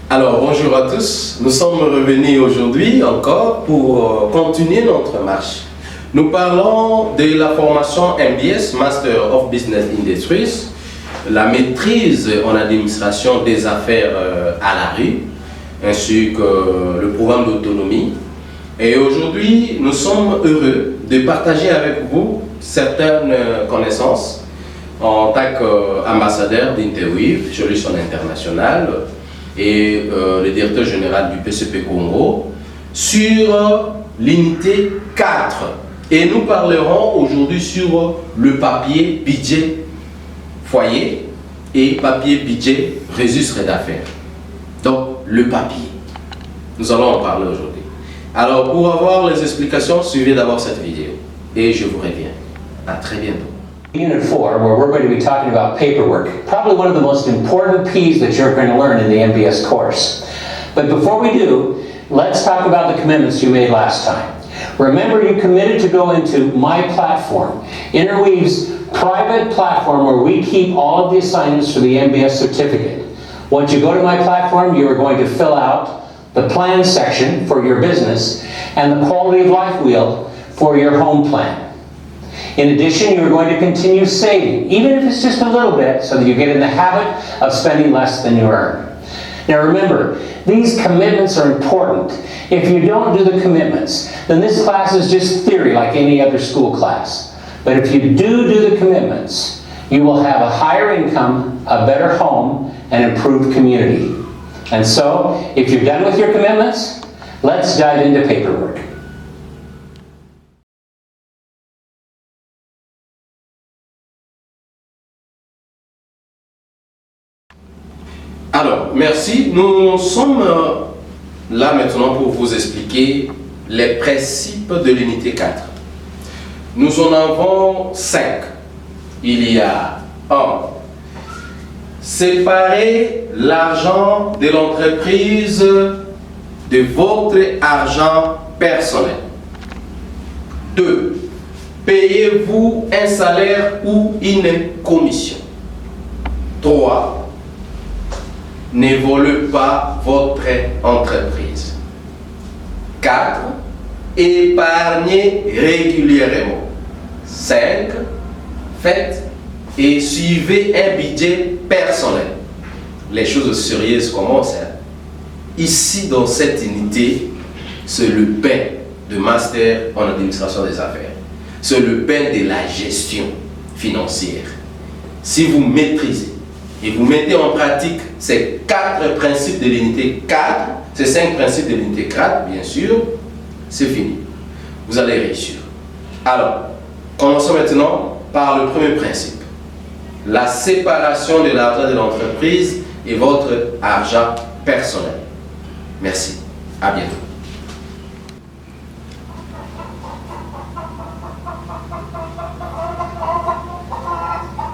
Alors, bonjour à tous. Nous sommes revenus aujourd'hui encore pour continuer notre marche. Nous parlons de la formation MBS, Master of Business Industries, la maîtrise en administration des affaires à la rue, ainsi que le programme d'autonomie. Et aujourd'hui, nous sommes heureux de partager avec vous certaines connaissances en tant qu'ambassadeur d'Interweave, Solutions Internationales, et le directeur général du PCP Congo sur l'unité 4. Et nous parlerons aujourd'hui sur le papier budget foyer et papier budget registre d'affaires. Donc le papier. Nous allons en parler aujourd'hui. Alors pour avoir les explications, suivez d'abord cette vidéo. Et je vous reviens. À très bientôt. Unit 4, where we're going to be talking about paperwork, probably one of the most important P's that you're going to learn in the MBS course. But before we do, let's talk about the commitments you made last time. Remember, you committed to go into My Platform, Interweave's private platform where we keep all of the assignments for the MBS certificate. Once you go to My Platform, you are going to fill out the plan section for your business and the quality of life wheel for your home plan. In addition, you're going to continue saving, even if it's just a little bit, so that you get in the habit of spending less than you earn. Now remember, these commitments are important. If you don't do the commitments, then this class is just theory like any other school class. But if you do the commitments, you will have a higher income, a better home, and improved community. And so, if you're done with your commitments, let's dive into paperwork. Alors, merci. Nous sommes là maintenant pour vous expliquer les principes de l'unité 4. Nous en avons 5. Il y a 1. Séparer l'argent de l'entreprise de votre argent personnel. 2. Payez-vous un salaire ou une commission. 3. Ne volez pas votre entreprise. 4. Épargnez régulièrement. 5. Faites et suivez un budget personnel. Les choses sérieuses commencent. Ici, dans cette unité, c'est le pain de master en administration des affaires. C'est le pain de la gestion financière. Si vous maîtrisez et vous mettez en pratique ces 4 principes de l'unité 4, ces 5 principes de l'unité 4, bien sûr, c'est fini. Vous allez réussir. Alors, commençons maintenant par le premier principe. La séparation de l'argent de l'entreprise et votre argent personnel. Merci. À bientôt.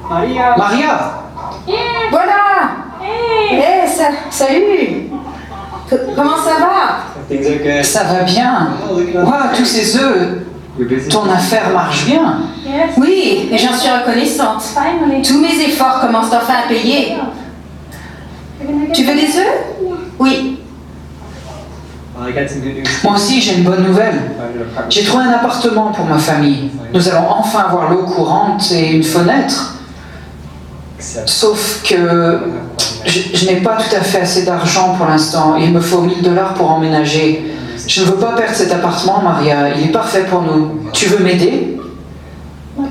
Maria! Voilà! Hey, salut! Comment ça va? Ça va bien. Waouh, tous ces œufs. Ton affaire marche bien. Oui, et j'en suis reconnaissante. Tous mes efforts commencent enfin à payer. Tu veux des œufs? Oui. Moi aussi, j'ai une bonne nouvelle. J'ai trouvé un appartement pour ma famille. Nous allons enfin avoir l'eau courante et une fenêtre. Sauf que je n'ai pas tout à fait assez d'argent pour l'instant. Il me faut $1000 pour emménager. Je ne veux pas perdre cet appartement, Maria. Il est parfait pour nous. Tu veux m'aider?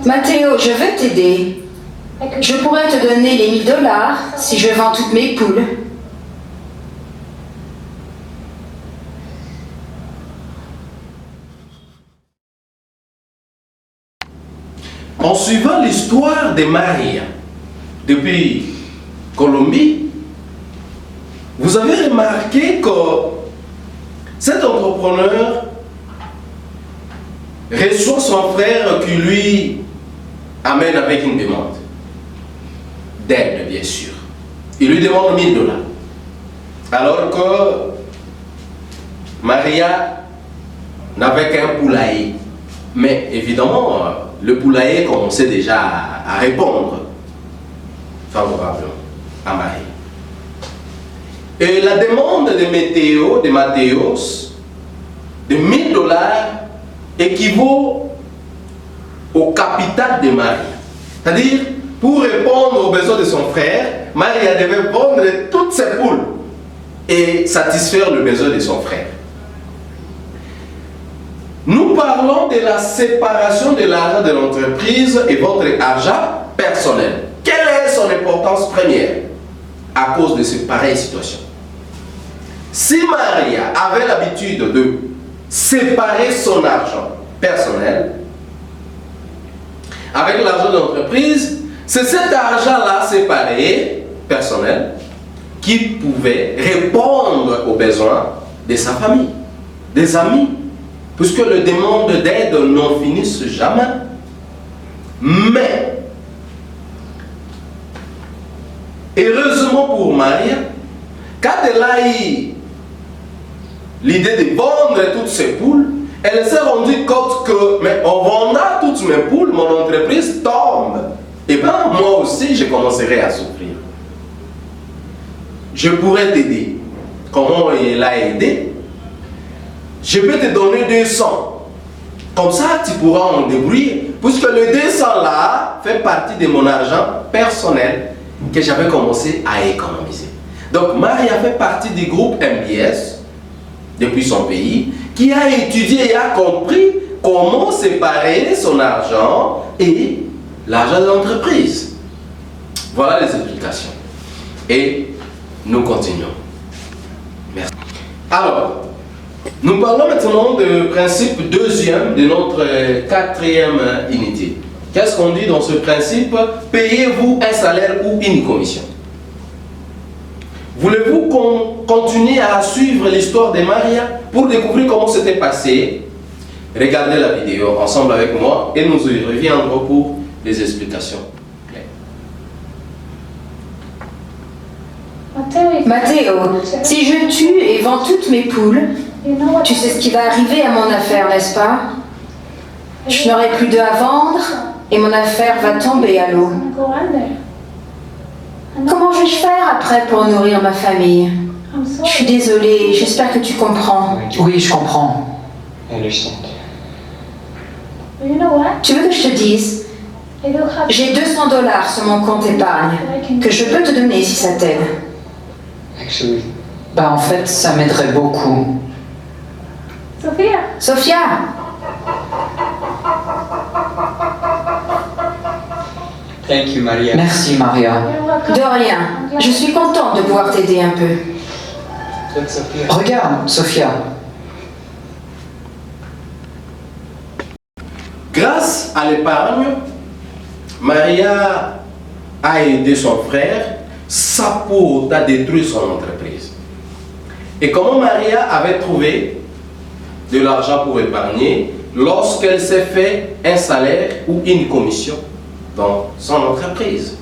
Matteo, je veux t'aider. Je pourrais te donner les $1000 si je vends toutes mes poules. En suivant l'histoire de Maria, depuis Colombie, vous avez remarqué que cet entrepreneur reçoit son frère qui lui amène avec une demande d'aide, bien sûr. Il lui demande $1000. Alors que Maria n'avait qu'un poulailler Mais évidemment, le poulailler commençait déjà à répondre favorablement à Marie. Et la demande de Mathéos, de $1000 équivaut au capital de Marie. C'est-à-dire, pour répondre aux besoins de son frère, Marie devait vendre toutes ses poules et satisfaire le besoin de son frère. Nous parlons de la séparation de l'argent de l'entreprise et votre argent personnel. Quelle est son importance première à cause de ces pareilles situations? Si Maria avait l'habitude de séparer son argent personnel avec l'argent de l'entreprise, c'est cet argent-là séparé, personnel, qui pouvait répondre aux besoins de sa famille, des amis, puisque les demandes d'aide n'en finissent jamais. Mais, heureusement pour Maria, quand elle a eu l'idée de vendre toutes ses poules, elle s'est rendue compte que, mais en vendant toutes mes poules, mon entreprise tombe. Et bien, moi aussi, je commencerai à souffrir. Je pourrais t'aider. Comment elle a aidé? Je peux te donner 200. Comme ça, tu pourras en débrouiller. Puisque le 200 là fait partie de mon argent personnel que j'avais commencé à économiser. Donc, Marie a fait partie du groupe MBS depuis son pays, qui a étudié et a compris comment séparer son argent et l'argent de l'entreprise. Voilà les explications. Et nous continuons. Merci. Alors, nous parlons maintenant du principe deuxième de notre quatrième unité. Qu'est-ce qu'on dit dans ce principe? Payez-vous un salaire ou une commission? Voulez-vous qu'on continue à suivre l'histoire de Maria pour découvrir comment c'était passé? Regardez la vidéo ensemble avec moi et nous y reviendrons pour des explications claires. Matteo, si je tue et vends toutes mes poules, tu sais ce qui va arriver à mon affaire, n'est-ce pas? Je n'aurai plus d'œufs à vendre et mon affaire va tomber à l'eau. Comment vais-je faire après pour nourrir ma famille? Je suis désolée, j'espère que tu comprends. Oui, je comprends. Tu veux que je te dise? J'ai $200 sur mon compte épargne que je peux te donner si ça t'aide. Bah en fait, ça m'aiderait beaucoup. Sophia, Thank you, Maria. Merci, Maria. de rien. Je suis contente de pouvoir t'aider un peu. Look, Sophia. Regarde, Sophia. Grâce à l'épargne, Maria a aidé son frère sans pour autant détruire son entreprise. Et comment Maria avait trouvé de l'argent pour épargner lorsqu'elle s'est fait un salaire ou une commission dans son entreprise?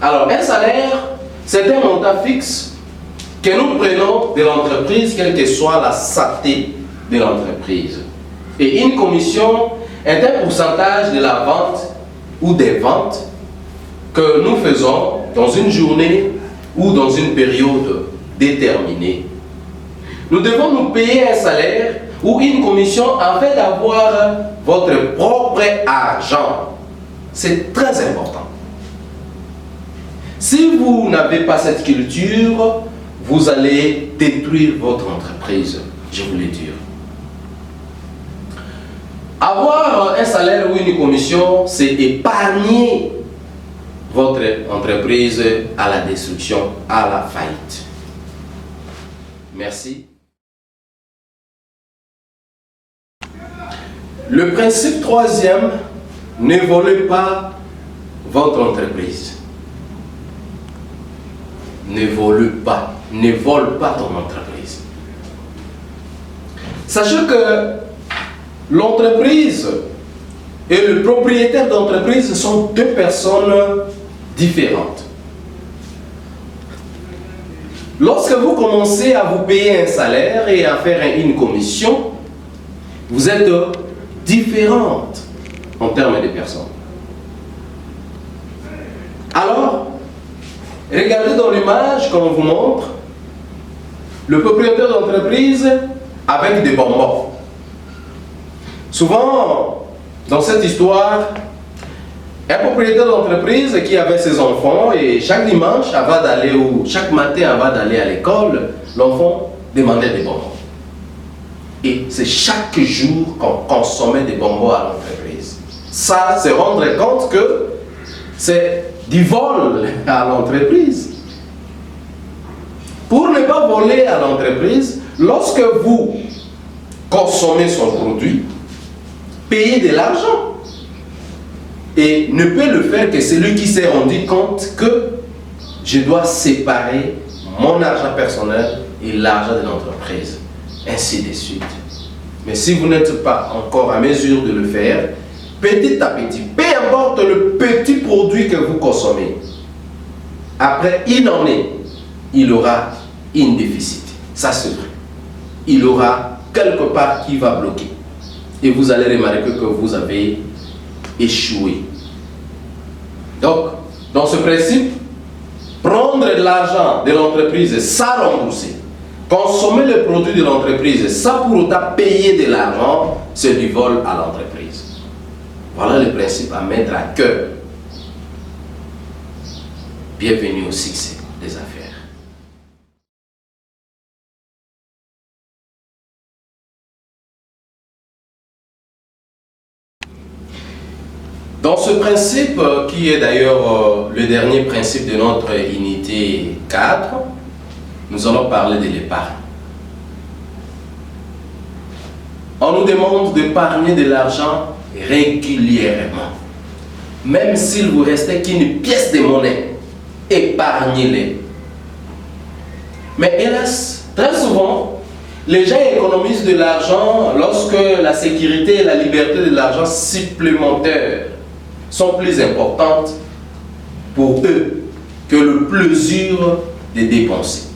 Alors, un salaire, c'est un montant fixe que nous prenons de l'entreprise, quelle que soit la santé de l'entreprise. Et une commission est un pourcentage de la vente ou des ventes que nous faisons dans une journée ou dans une période déterminée. Nous devons nous payer un salaire ou une commission afin d'avoir votre propre argent. C'est très important. Si vous n'avez pas cette culture, vous allez détruire votre entreprise, je vous le dis. Avoir un salaire ou une commission, c'est épargner votre entreprise à la destruction, à la faillite. Merci. Le principe troisième, ne volez pas votre entreprise. Ne vole pas ton entreprise. Sachez que l'entreprise et le propriétaire d'entreprise sont deux personnes différentes. Lorsque vous commencez à vous payer un salaire et à faire une commission, vous êtes différentes en termes de personnes. Alors, regardez dans l'image qu'on vous montre, le propriétaire d'entreprise avec des bonbons. Souvent, dans cette histoire, un propriétaire d'entreprise qui avait ses enfants et chaque dimanche, avant d'aller ou chaque matin avant d'aller à l'école, l'enfant demandait des bonbons. Et c'est chaque jour qu'on consommait des bonbons à l'entreprise. Ça, c'est rendre compte que c'est du vol à l'entreprise. Pour ne pas voler à l'entreprise, lorsque vous consommez son produit, payez de l'argent. Et ne peut le faire que celui qui s'est rendu compte que je dois séparer mon argent personnel et l'argent de l'entreprise. Ainsi de suite. Mais si vous n'êtes pas encore à mesure de le faire, petit à petit, peu importe le petit produit que vous consommez, après une année, il aura une déficit. Ça c'est vrai. Il aura quelque part qui va bloquer. Et vous allez remarquer que vous avez échoué. Donc, dans ce principe, prendre de l'argent de l'entreprise sans rembourser, consommer les produits de l'entreprise sans pour autant payer de l'argent, c'est du vol à l'entreprise. Voilà le principe à mettre à cœur. Bienvenue au succès des affaires. Dans ce principe, qui est d'ailleurs le dernier principe de notre unité 4, nous allons parler de l'épargne. On nous demande d'épargner de l'argent régulièrement. Même s'il vous restait qu'une pièce de monnaie, épargnez-les. Mais hélas, très souvent, les gens économisent de l'argent lorsque la sécurité et la liberté de l'argent supplémentaire sont plus importantes pour eux que le plaisir de dépenser.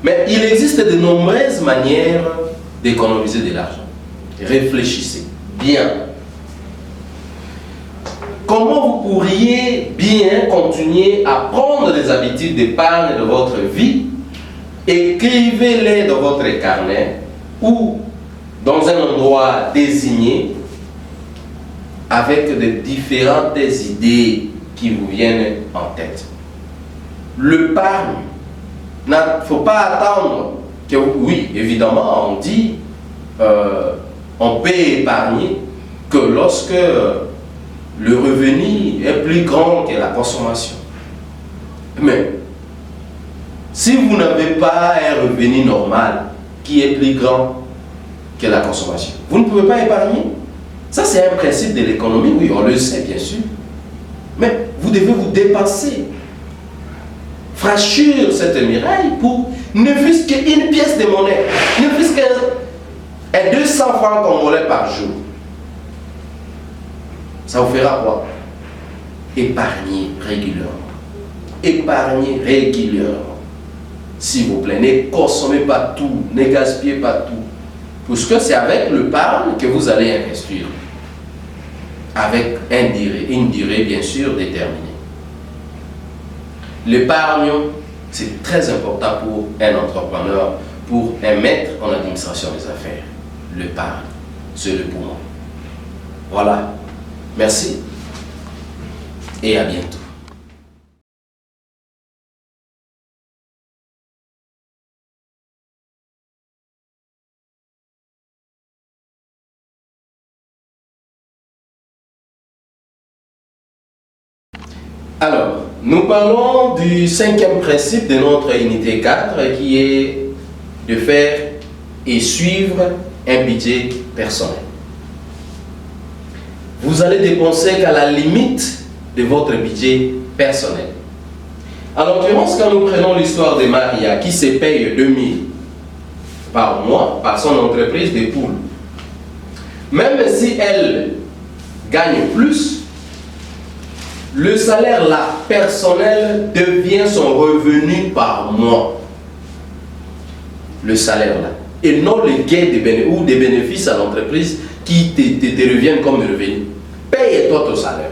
Mais il existe de nombreuses manières d'économiser de l'argent. Réfléchissez bien. Comment vous pourriez bien continuer à prendre des habitudes d'épargne de votre vie? Écrivez-les dans votre carnet ou dans un endroit désigné avec de différentes idées qui vous viennent en tête. L'épargne, il ne faut pas attendre que, oui, évidemment, on dit on peut épargner que lorsque le revenu est plus grand que la consommation. Mais si vous n'avez pas un revenu normal qui est plus grand que la consommation, vous ne pouvez pas épargner. Ça, c'est un principe de l'économie, oui, on le sait bien sûr. Mais vous devez vous dépenser. Franchir cette muraille pour ne fût-ce qu'une pièce de monnaie, ne fût-ce qu'un 200 francs congolais par jour. Ça vous fera quoi? Épargnez régulièrement. Épargnez régulièrement. S'il vous plaît, ne consommez pas tout, ne gaspillez pas tout. Parce que c'est avec l'épargne que vous allez investir. Avec une durée bien sûr déterminée. L'épargne, c'est très important pour un entrepreneur, pour un maître en administration des affaires. L'épargne, c'est le poumon. Voilà. Merci et à bientôt. Alors, nous parlons du cinquième principe de notre unité 4 qui est de faire et suivre un budget personnel. Vous allez dépenser qu'à la limite de votre budget personnel. En l'occurrence, quand nous prenons l'histoire de Maria qui se paye 2000 par mois par son entreprise de poules, même si elle gagne plus, le salaire là, personnel, devient son revenu par mois. Le salaire là. et non les gains ou des bénéfices à l'entreprise qui te reviennent comme revenu. Paye-toi ton salaire.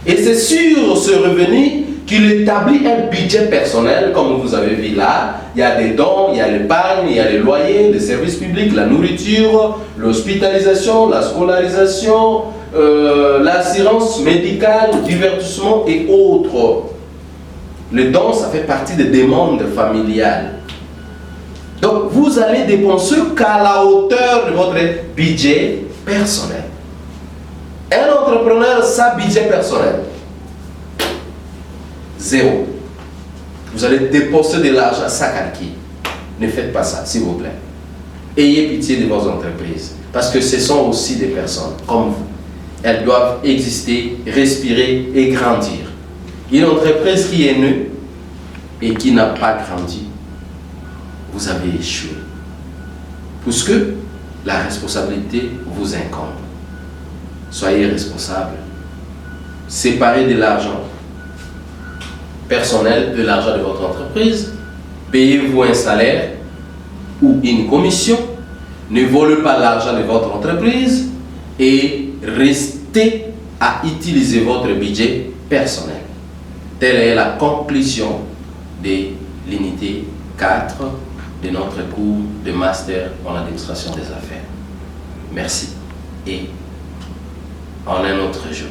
Et c'est sur ce revenu qu'il établit un budget personnel, comme vous avez vu là. Il y a des dons, il y a l'épargne, il y a les loyers, les services publics, la nourriture, l'hospitalisation, la scolarisation, l'assurance médicale, le divertissement et autres. Les dons, ça fait partie des demandes familiales. Donc, vous allez dépenser qu'à la hauteur de votre budget personnel. Un entrepreneur, sa budget personnel, 0. Vous allez dépenser de l'argent, ça calcule. Ne faites pas ça, s'il vous plaît. Ayez pitié de vos entreprises, parce que ce sont aussi des personnes comme vous. Elles doivent exister, respirer et grandir. Une entreprise qui est née et qui n'a pas grandi, vous avez échoué. Puisque la responsabilité vous incombe. Soyez responsable. Séparez de l'argent personnel de l'argent de votre entreprise. Payez-vous un salaire ou une commission. Ne volez pas l'argent de votre entreprise et restez à utiliser votre budget personnel. Telle est la conclusion de l'unité 4 de notre cours de master en administration des affaires. Merci et en un autre jour.